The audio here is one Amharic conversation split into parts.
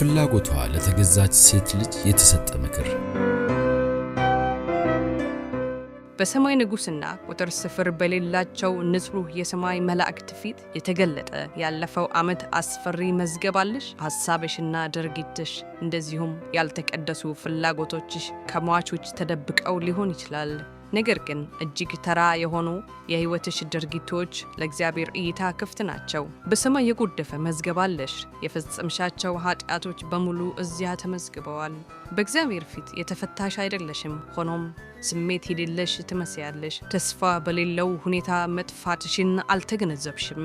ለፍላጎቷ ለተገዛች ሴት ልጅ የተሰጠ ምክር። በሰማይ ንጉስና ቁጥር ስፍር በሌላቸው ንጹህ የሰማይ መላእክት ፊት የተገለጠ ያለፈው ዓመት አስፈሪ መዝገብ አለሽ። ሐሳብሽና ድርጊትሽ እንደዚሁም ያልተቀደሱ ፍላጎቶችሽ ከሟቾች ተደብቀው ሊሆን ይችላል። ነገር ግን እጅግ ተራ የሆኑ የህይወትሽ ድርጊቶች ለእግዚአብሔር እይታ ክፍት ናቸው። በሰማይ የጎደፈ መዝገብ አለሽ። የፈጸምሻቸው ኃጢአቶች በሙሉ እዚያ ተመዝግበዋል። በእግዚአብሔር ፊት የተፈታሽ አይደለሽም። ሆኖም ስሜት የሌለሽ ትመስያለሽ። ተስፋ በሌለው ሁኔታ መጥፋትሽን አልተገነዘብሽም።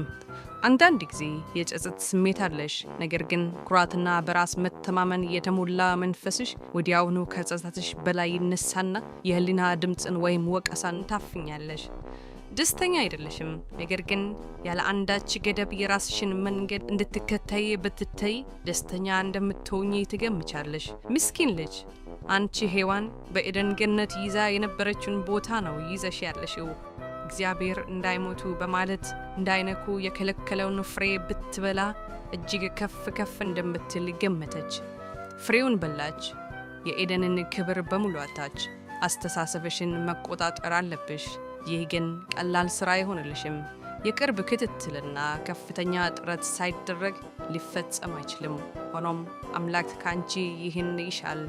አንዳንድ ጊዜ የጸጸት ስሜት አለሽ። ነገር ግን ኩራትና በራስ መተማመን የተሞላ መንፈስሽ ወዲያውኑ ከጸጸትሽ በላይ ይነሳና የህሊና ድምጽን ወይም ወቀሳን ታፍኛለሽ። ደስተኛ አይደለሽም። ነገር ግን ያለ አንዳች ገደብ የራስሽን መንገድ እንድትከተይ ብትተይ ደስተኛ እንደምትሆኚ ትገምቻለሽ። ምስኪን ልጅ፣ አንቺ ሔዋን በኤደን ገነት ይዛ የነበረችውን ቦታ ነው ይዘሽ ያለሽው። እግዚአብሔር እንዳይሞቱ በማለት እንዳይነኩ የከለከለውን ፍሬ ብትበላ እጅግ ከፍ እንደምትል ገመተች። ፍሬውን በላች። የኤደንን ክብር በሙሉ አጣች። አስተሳሰብሽን መቆጣጠር አለብሽ። ይህ ግን ቀላል ስራ አይሆንልሽም። የቅርብ ክትትልና ከፍተኛ ጥረት ሳይደረግ ሊፈጸም አይችልም። ሆኖም አምላክ ካንቺ ይህን ይሻል።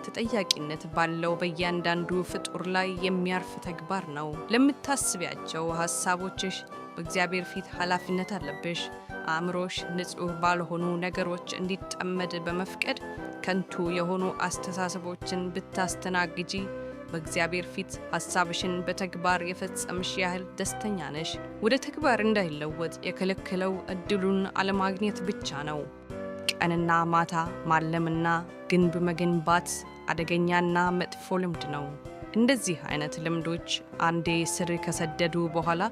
ተጠያቂነት ባለው በእያንዳንዱ ፍጡር ላይ የሚያርፍ ተግባር ነው። ለምታስቢያቸው ሐሳቦችሽ በእግዚአብሔር ፊት ኃላፊነት አለብሽ። አእምሮሽ ንጹህ ባልሆኑ ነገሮች እንዲጠመድ በመፍቀድ ከንቱ የሆኑ አስተሳሰቦችን ብታስተናግጂ በእግዚአብሔር ፊት ሐሳብሽን በተግባር የፈጸምሽ ያህል ደስተኛ ነሽ። ወደ ተግባር እንዳይለወጥ የከለከለው እድሉን አለማግኘት ብቻ ነው። ቀንና ማታ ማለምና ግንብ መገንባት አደገኛና መጥፎ ልምድ ነው። እንደዚህ አይነት ልምዶች አንዴ ስር ከሰደዱ በኋላ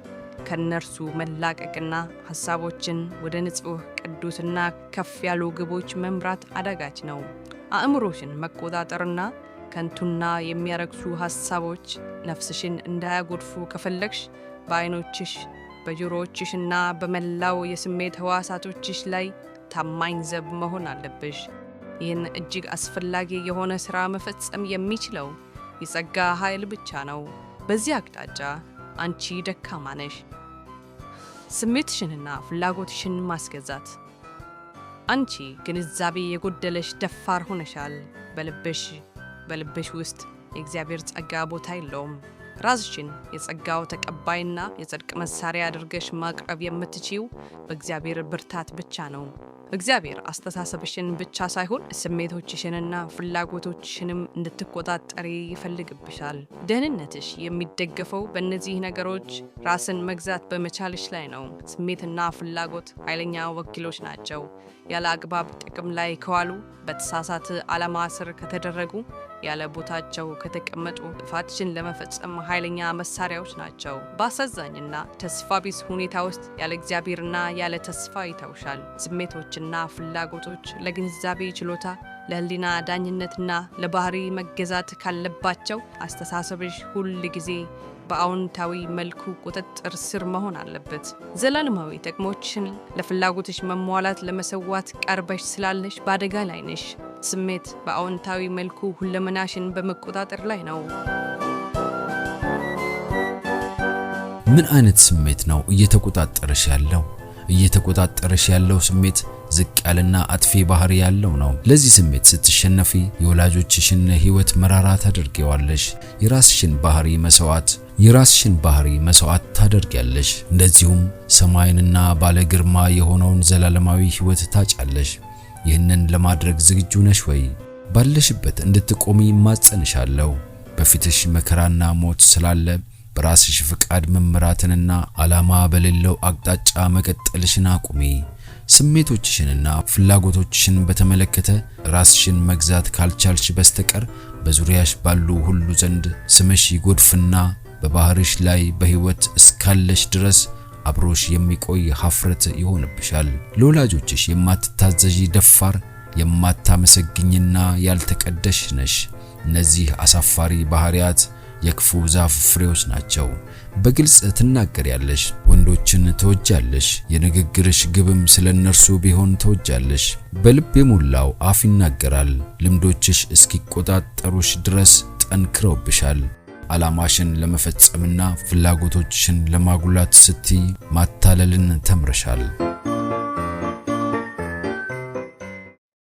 ከነርሱ መላቀቅና ሐሳቦችን ወደ ንጹህ ቅዱስና ከፍ ያሉ ግቦች መምራት አዳጋች ነው። አእምሮሽን መቆጣጠርና ከንቱና የሚያረክሱ ሐሳቦች ነፍስሽን እንዳያጎድፉ ከፈለግሽ በአይኖችሽ በጆሮዎችሽና በመላው የስሜት ህዋሳቶችሽ ላይ ታማኝ ዘብ መሆን አለብሽ። ይህን እጅግ አስፈላጊ የሆነ ሥራ መፈጸም የሚችለው የጸጋ ኃይል ብቻ ነው። በዚህ አቅጣጫ አንቺ ደካማ ነሽ። ስሜትሽንና ፍላጎትሽን ማስገዛት። አንቺ ግንዛቤ የጎደለሽ ደፋር ሆነሻል። በልብሽ ውስጥ የእግዚአብሔር ጸጋ ቦታ የለውም። ራስሽን የጸጋው ተቀባይና የጽድቅ መሳሪያ አድርገሽ ማቅረብ የምትችይው በእግዚአብሔር ብርታት ብቻ ነው። እግዚአብሔር አስተሳሰብሽን ብቻ ሳይሆን ስሜቶችሽንና ፍላጎቶችሽንም እንድትቆጣጠሪ ይፈልግብሻል። ደህንነትሽ የሚደገፈው በእነዚህ ነገሮች ራስን መግዛት በመቻልሽ ላይ ነው። ስሜትና ፍላጎት ኃይለኛ ወኪሎች ናቸው። ያለ አግባብ ጥቅም ላይ ከዋሉ፣ በተሳሳተ ዓላማ ስር ከተደረጉ፣ ያለ ቦታቸው ከተቀመጡ ጥፋትሽን ለመፈጸም ኃይለኛ መሳሪያዎች ናቸው። በአሳዛኝና ተስፋ ቢስ ሁኔታ ውስጥ ያለ እግዚአብሔርና ያለ ተስፋ ይተውሻል። ስሜቶችና ፍላጎቶች ለግንዛቤ ችሎታ፣ ለህሊና ዳኝነትና ለባህሪ መገዛት ካለባቸው አስተሳሰብሽ ሁል ጊዜ በአዎንታዊ መልኩ ቁጥጥር ስር መሆን አለበት። ዘላለማዊ ጥቅሞችን ለፍላጎትሽ መሟላት ለመሰዋት ቀርበሽ ስላለሽ በአደጋ ላይ ነሽ። ስሜት በአዎንታዊ መልኩ ሁለመናሽን በመቆጣጠር ላይ ነው። ምን አይነት ስሜት ነው እየተቆጣጠረሽ ያለው? እየተቆጣጠረሽ ያለው ስሜት ዝቅ ያለና አጥፊ ባህሪ ያለው ነው። ለዚህ ስሜት ስትሸነፊ የወላጆችሽን ህይወት መራራ ታደርጊዋለሽ። የራስሽን ባህሪ መስዋዕት ታደርጊያለሽ። እንደዚሁም ሰማይንና ባለ ግርማ የሆነውን ዘላለማዊ ህይወት ታጫለሽ። ይህንን ለማድረግ ዝግጁ ነሽ ወይ? ባለሽበት እንድትቆሚ ማጸንሻለሁ። በፊትሽ መከራና ሞት ስላለ በራስሽ ፍቃድ መመራትንና ዓላማ በሌለው አቅጣጫ መቀጠልሽን አቁሚ። ስሜቶችሽንና ፍላጎቶችሽን በተመለከተ ራስሽን መግዛት ካልቻልሽ በስተቀር በዙሪያሽ ባሉ ሁሉ ዘንድ ስምሽ ይጎድፍና በባህርሽ ላይ በህይወት እስካለሽ ድረስ አብሮሽ የሚቆይ ሀፍረት ይሆንብሻል። ለወላጆችሽ የማትታዘዢ ደፋር፣ የማታመሰግኝና ያልተቀደሽ ነሽ። እነዚህ አሳፋሪ ባህሪያት የክፉ ዛፍ ፍሬዎች ናቸው። በግልጽ ትናገሪያለሽ፣ ወንዶችን ትወጃለሽ፣ የንግግርሽ ግብም ስለነርሱ ቢሆን ትወጃለሽ። በልብ የሞላው አፍ ይናገራል። ልምዶችሽ እስኪቆጣጠሩሽ ድረስ ጠንክረውብሻል። ዓላማሽን ለመፈጸምና ፍላጎቶችሽን ለማጉላት ስትይ ማታለልን ተምረሻል።